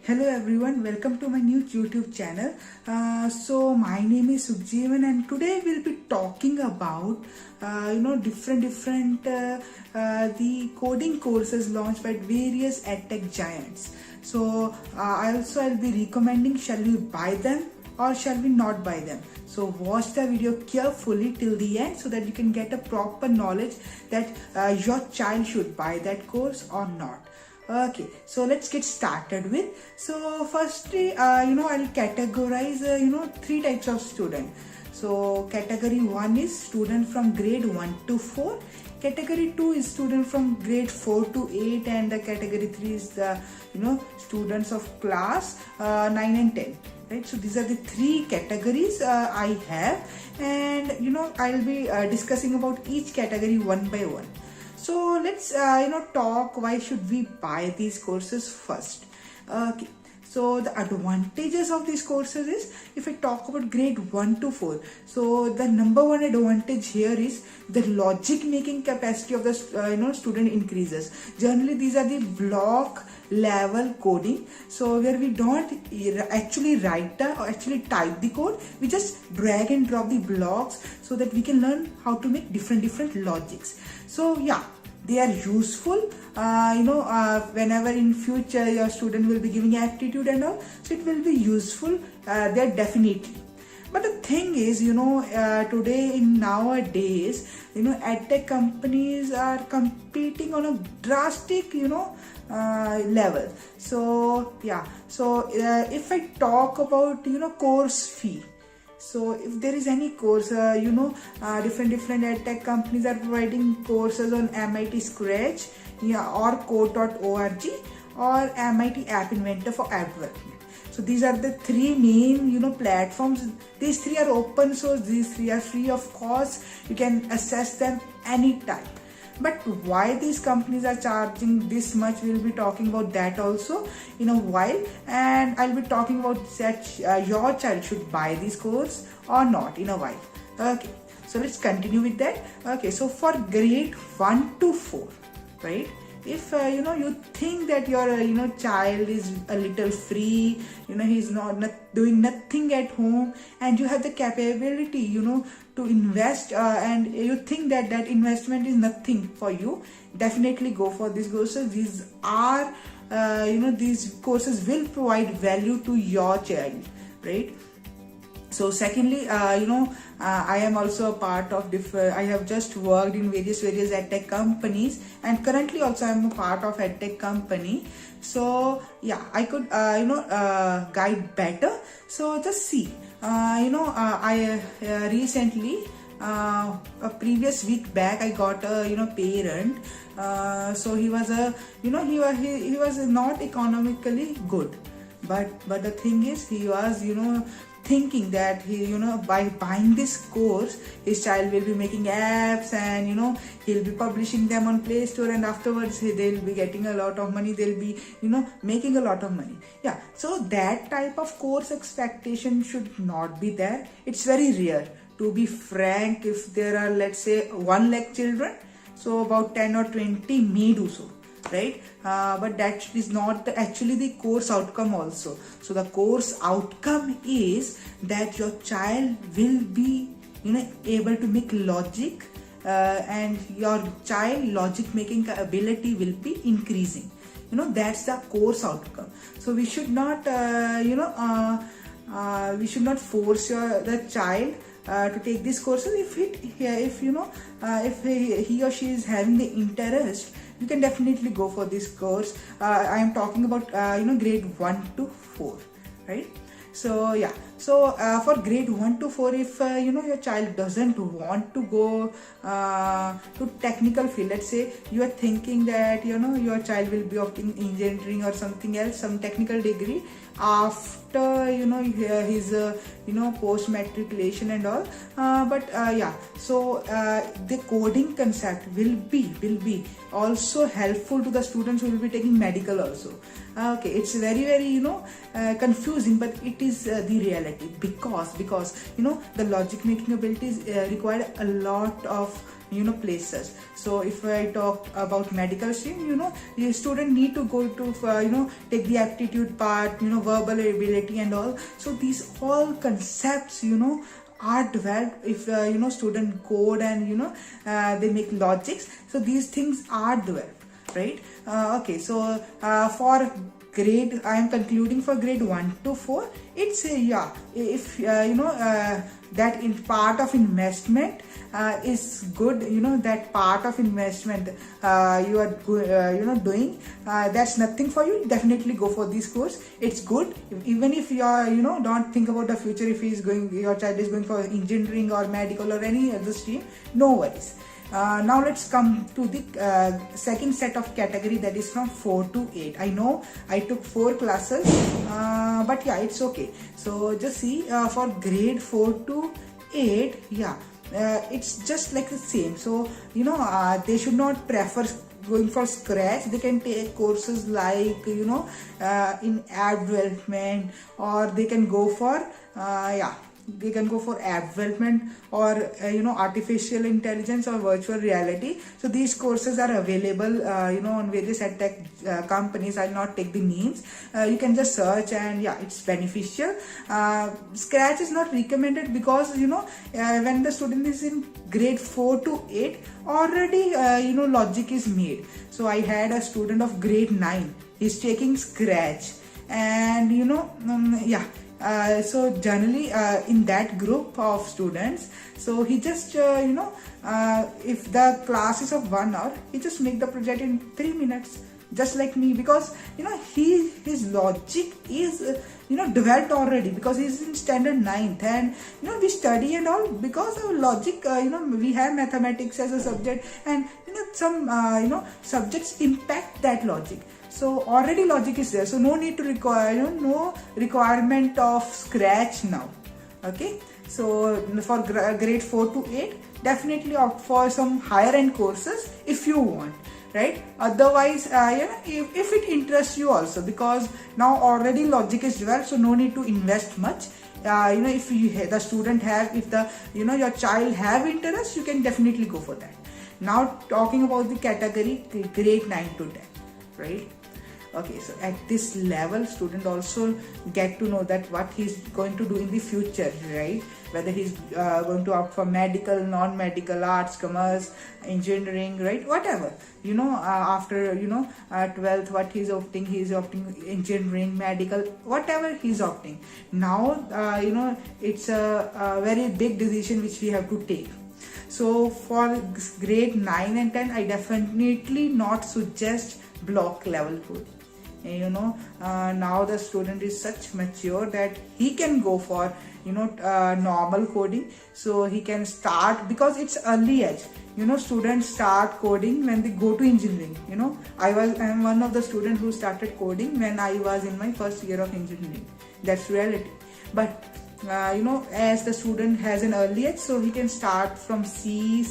Hello everyone, welcome to my new YouTube channel. So my name is Sukhjeevan and today we'll be talking about different the coding courses launched by various edtech giants. So I'll be recommending shall we buy them or shall we not buy them. So watch the video carefully till the end so that you can get a proper knowledge that your child should buy that course or not. Okay, so let's get started with. So firstly, I'll categorize three types of student. So category 1 is student from grade 1 to 4. Category 2 is student from grade 4 to 8, and the category 3 is the students of class 9 and 10. Right, so these are the three categories I have, and I'll be discussing about each category one by one. So let's talk why should we buy these courses first. Okay, so the advantages of these courses is, if I talk about grade 1 to 4, so the number one advantage here is the logic making capacity of the student increases. Generally these are the block level coding, so where we don't actually write or actually type the code, we just drag and drop the blocks so that we can learn how to make different logics. So yeah, they are useful whenever in future your student will be giving aptitude and all, so it will be useful there definitely. But the thing is, today in nowadays, edtech companies are competing on a drastic, level. So yeah, so if I talk about, course fee. So if there is any course, different edtech companies are providing courses on MIT Scratch, or code.org, or MIT App Inventor for app development. So these are the three main platforms. These three are open source, these three are free of cost. You can access them anytime. But why these companies are charging this much, we'll be talking about that also in a while, and I'll be talking about that your child should buy this course or not in a while. Okay, so let's continue with that. Okay, so for grade 1 to 4, right? If you think that your child is a little free, he's not doing nothing at home, and you have the capability to invest, and you think that investment is nothing for you, definitely go for these courses. These are these courses will provide value to your child, right? So secondly, I am also a part of I have just worked in various edtech companies, and currently also I am a part of edtech company. So yeah, I could guide better. So just see, I recently a previous week back I got a parent. So he was he was not economically good, but the thing is, he was thinking that he by buying this course his child will be making apps, and he'll be publishing them on Play Store, and afterwards they'll be getting a lot of money, they'll be making a lot of money. Yeah, so that type of course expectation should not be there. It's very rare, to be frank. If there are, let's say, 1 lakh children, so about 10 or 20 may do so, right? But that is not actually the course outcome also. So the course outcome is that your child will be able to make logic, and your child logic making ability will be increasing. That's the course outcome. So we should not we should not force the child to take these courses. If he or she is having the interest, you can definitely go for this course. I am talking about grade 1 to 4, right? So yeah, so for grade 1 to 4, if your child doesn't want to go to technical field, let's say you are thinking that your child will be opting engineering or something else, some technical degree after his post matriculation and all, but yeah, so the coding concept will be also helpful to the students who will be taking medical also. Okay, it's very confusing, but it is the reality, because the logic making abilities require a lot of places. So if I talk about medical stream, the student need to go to take the aptitude part, verbal ability and all. So these all concepts are developed if student code and they make logics. So these things are developed, right? Okay, so for grade, I am concluding for grade 1 to 4. It's if that in part of investment is good, that part of investment you are doing, that's nothing for you, definitely go for this course. It's good. Even if you are don't think about the future, if your child is going for engineering or medical or any other stream, no worries. Now let's come to the second set of category, that is from 4 to 8. I know I took 4 classes, but yeah, it's okay. So just see, for grade 4 to 8, it's just like the same. So they should not prefer going for scratch. They can take courses like in app development, or they can go for they can go for app development or artificial intelligence or virtual reality. So these courses are available on various edtech companies. I'll not take the names. You can just search, and it's beneficial. Scratch is not recommended because when the student is in grade 4 to 8, already logic is made. So I had a student of grade 9, he's taking scratch, and so generally in that group of students, so he just if the class is of 1 hour, he just make the project in 3 minutes, just like me, because his logic is developed already, because he's in standard 9th, and we study and all because of logic. We have mathematics as a subject, and some subjects impact that logic. So already logic is there, so no need to require no requirement of scratch now. Okay, so for grade 4 to 8, definitely opt for some higher end courses if you want, right? Otherwise if it interests you also, because now already logic is developed, so no need to invest much. If the student have, if the your child have interest, you can definitely go for that. Now talking about the category grade 9 to 10, right? Okay, so at this level, student also get to know that what he's going to do in the future, right? Whether he's going to opt for medical, non-medical, arts, commerce, engineering, right? Whatever, after 12th, what he's opting engineering, medical, whatever he's opting. Now it's a very big decision which we have to take. So for grade 9 and 10, I definitely not suggest block level coding. Now the student is such mature that he can go for normal coding, so he can start, because it's early age. Students start coding when they go to engineering. I am one of the students who started coding when I was in my first year of engineering. That's reality. But as the student has an early age, so he can start from C++.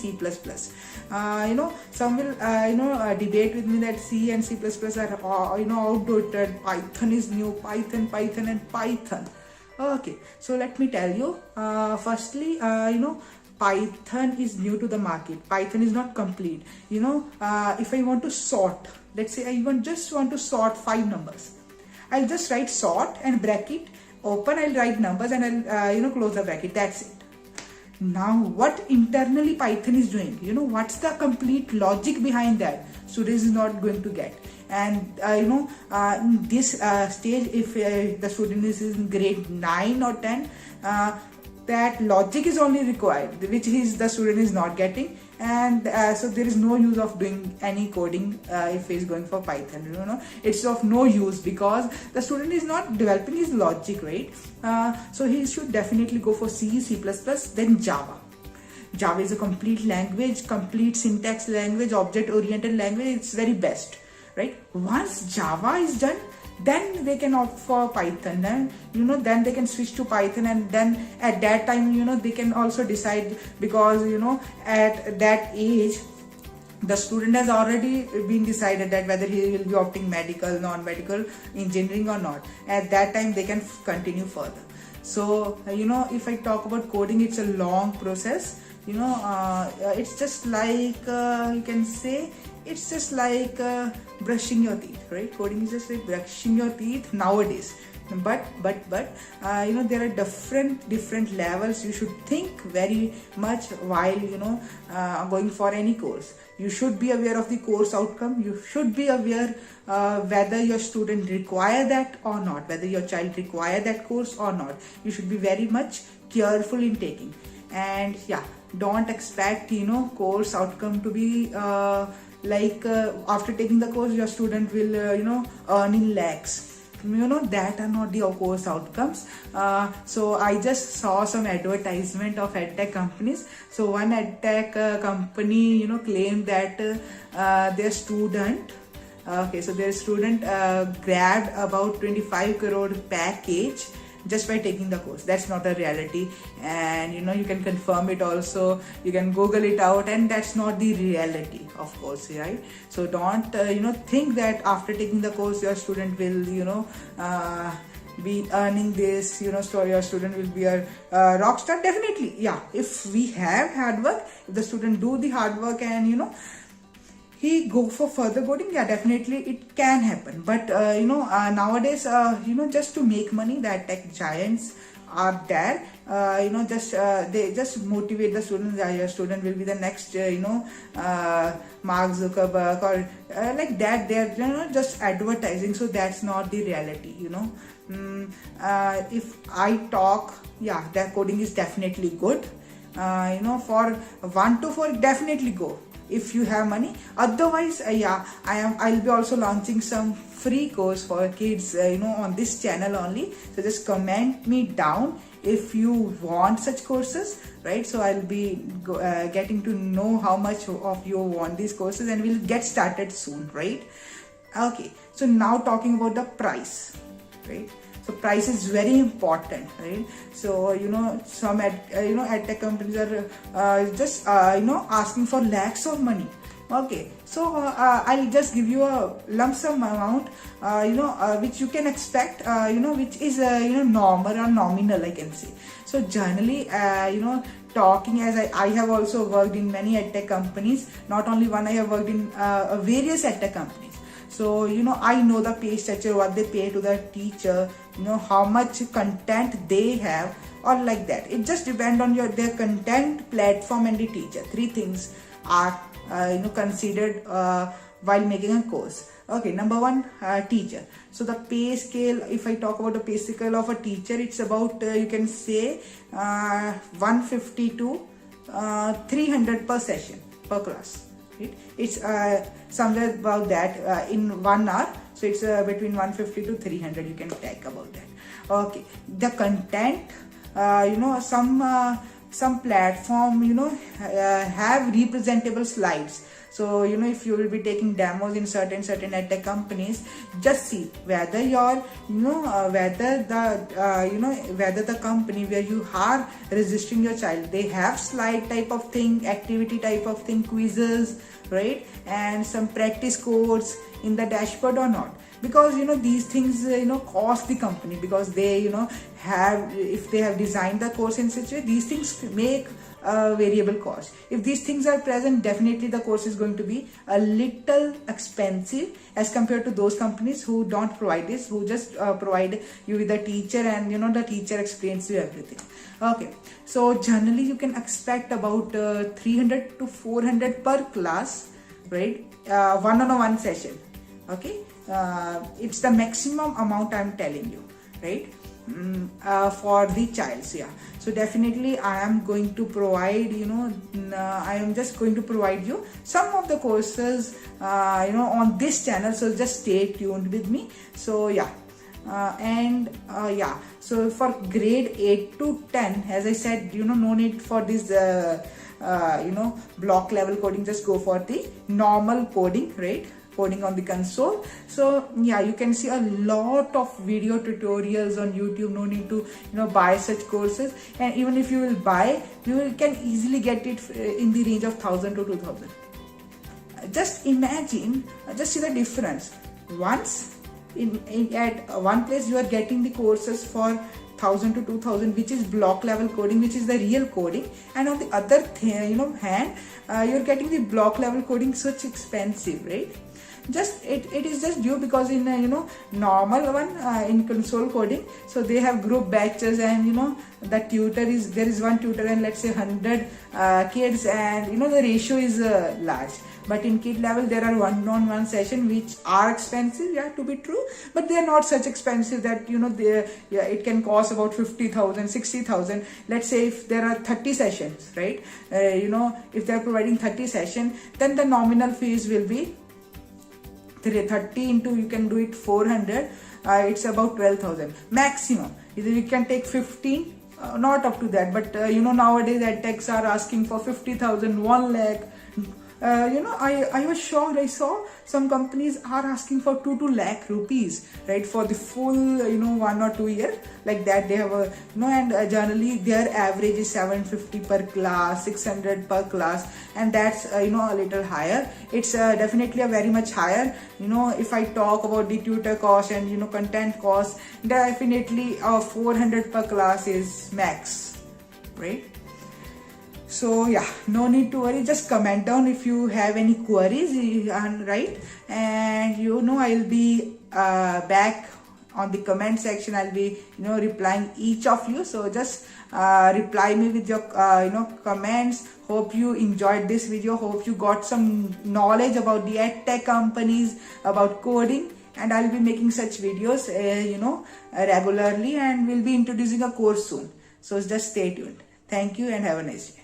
Some will debate with me that C and C++ are outdated. Python is new. Python and Python. Okay, so let me tell you, firstly, Python is new to the market. Python is not complete. If I want to sort, let's say I just want to sort 5 numbers, I'll just write sort and bracket open, I'll write numbers, and I'll close the bracket. That's it. Now what internally Python is doing, what's the complete logic behind that, students is not going to get. And in this stage, if the student is in grade 9 or 10, that logic is only required, which the student is not getting. And so there is no use of doing any coding if he is going for Python. It's of no use, because the student is not developing his logic, right? So he should definitely go for C, C++, then Java. Java is a complete language, complete syntax language, object oriented language. It's very best, right? Once Java is done, then they can opt for Python, and then they can switch to Python, and then at that time they can also decide, because at that age the student has already been decided that whether he will be opting medical, non-medical, engineering or not. At that time they can continue further. So if I talk about coding, it's a long process. it's just like you can say it's just like brushing your teeth, right? Coding is just like brushing your teeth nowadays. But there are different levels. You should think very much while going for any course. You should be aware of the course outcome. You should be aware whether your student require that or not, whether your child require that course or not. You should be very much careful in taking. And yeah, don't expect course outcome to be after taking the course your student will earn in lakhs. That are not the course outcomes. So I just saw some advertisement of edtech companies. So one edtech company claimed that their student grabbed about 25 crore package just by taking the course. That's not a reality, and you can confirm it also. You can Google it out, and that's not the reality, of course, right? So don't think that after taking the course your student will be earning this, so your student will be a rock star. Definitely, yeah, if we have hard work, if the student do the hard work and he go for further coding, yeah, definitely it can happen. But nowadays just to make money, that tech giants are there. They just motivate the students. Your student will be the next Mark Zuckerberg or like that. They're just advertising. So that's not the reality. If I talk, yeah, that coding is definitely good. For 1 to 4, definitely go if you have money. Otherwise, I'll be also launching some free course for kids on this channel only. So just comment me down if you want such courses, right? So I'll be getting to know how much of you want these courses, and we'll get started soon, right? Okay, so now talking about the price, right? So price is very important, right? So some edtech companies are just asking for lakhs of money. Okay, so I'll just give you a lump sum amount which you can expect, which is normal or nominal, I can say. So generally talking, as I have also worked in many edtech companies, not only one, I have worked in various edtech companies. So I know the pay structure, what they pay to the teacher, how much content they have, or like that. It just depends on their content, platform, and the teacher. 3 things are considered while making a course. Okay, number 1, teacher. So the pay scale, if I talk about the pay scale of a teacher, it's about you can say 150 to 300 per session, per class. Right? It's somewhere about that in 1 hour. So it's between 150 to 300. You can take about that. Okay, the content, some platform have representable slides. So if you will be taking demos in certain edtech companies, just see whether your whether the company where you are registering your child, they have slide type of thing, activity type of thing, quizzes, right, and some practice codes in the dashboard or not. Because these things cost the company, because they have, if they have designed the course in such a way, these things make variable cost. If these things are present, definitely the course is going to be a little expensive as compared to those companies who don't provide this, who just provide you with a teacher, and the teacher explains you everything. Okay, so generally you can expect about 300 to 400 per class, right? One-on-one session. Okay, it's the maximum amount I'm telling you, right? For the child. So yeah, so definitely I am going to provide I am just going to provide you some of the courses on this channel. So just stay tuned with me. So yeah, so for grade 8 to 10, as I said, no need for this block level coding. Just go for the normal coding, right? Coding on the console. So yeah, you can see a lot of video tutorials on YouTube. No need to buy such courses, and even if you will buy, you can easily get it in the range of 1,000 to 2,000. Just imagine, just see the difference. Once at one place you are getting the courses for 1000 to 2000, which is block level coding, which is the real coding, and on the other hand, you're getting the block level coding such expensive, right? Just it is just due because in normal one, in console coding, so they have group batches, and the tutor is, there is one tutor and let's say 100 kids, and the ratio is large. But in kid level there are one-on-one session which are expensive, yeah, to be true, but they are not such expensive that it can cost about 50,000 60,000. Let's say if there are 30 sessions, right? If they are providing 30 sessions, then the nominal fees will be 30 into, you can do it 400, it's about 12,000 maximum. Either you can take 15, not up to that, but nowadays edtechs are asking for 50,000, 1 lakh. I was shocked. I saw some companies are asking for 2 lakh rupees, right, for the full 1 or 2 years, like that. They have a and generally their average is 750 per class, 600 per class, and that's a little higher. It's definitely a very much higher. If I talk about the tutor cost and content cost, definitely 400 per class is max, right? So yeah, no need to worry. Just comment down if you have any queries, right? And I'll be back on the comment section. I'll be replying each of you. So just reply me with your comments. Hope you enjoyed this video. Hope you got some knowledge about the edtech companies, about coding. And I'll be making such videos regularly, and we'll be introducing a course soon. So just stay tuned. Thank you and have a nice day.